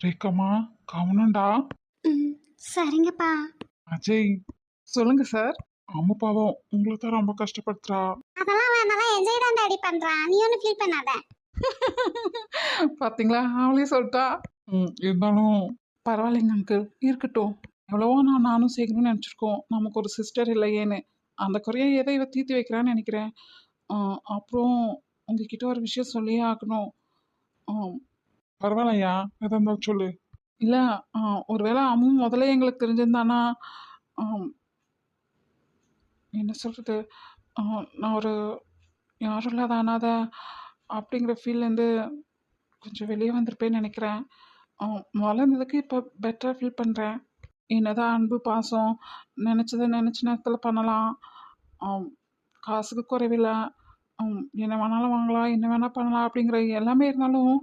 ரேக்கம்மா, கவனம்டா. ம். சரிங்கப்பா. அஜய். சொல்லுங்க சார். அம்மா பாவம் உங்களை தான் ரொம்ப கஷ்டப்படுத்துறா. அதெல்லாம் வேணாம், என்ஜாய் தான் டாடி பண்றான். நீ ஒன்றும் ஃபீல் பண்ணாத. பாத்தீங்களா, அவளே சொல்லிட்டா. இருந்தாலும் பரவாயில்லைங்க அங்கிள், இருக்கட்டும். எவ்வளவோ நானும் சேர்க்கணும்னு நினச்சிருக்கோம். நமக்கு ஒரு சிஸ்டர் இல்லையேன்னு. அந்த குறைய ஏதோ இவ தீர்த்து வைக்கிறான்னு நினைக்கிறேன். அப்புறம் உங்ககிட்ட ஒரு விஷயம் சொல்லியே ஆகணும். பரவாயில்லையா, எதா இருந்தாலும் சொல்லு. இல்லை, ஒருவேளை அம்மு முதல்ல எங்களுக்கு தெரிஞ்சிருந்தானா, ஆம், என்ன சொல்கிறது, நான் ஒரு யாரும் இல்லாத அனாதை அப்படிங்கிற ஃபீல்லேருந்து கொஞ்சம் வெளியே வந்திருப்பேன்னு நினைக்கிறேன். வளர்ந்ததுக்கு இப்போ பெட்டராக ஃபீல் பண்ணுறேன். என்னதான் அன்பு பாசம் நினச்சதை நினச்ச நேரத்தில் பண்ணலாம். காசுக்கு குறைவில்லை. என்ன வேணாலும் வாங்கலாம், என்ன வேணால் பண்ணலாம் அப்படிங்கிற எல்லாமே இருந்தாலும்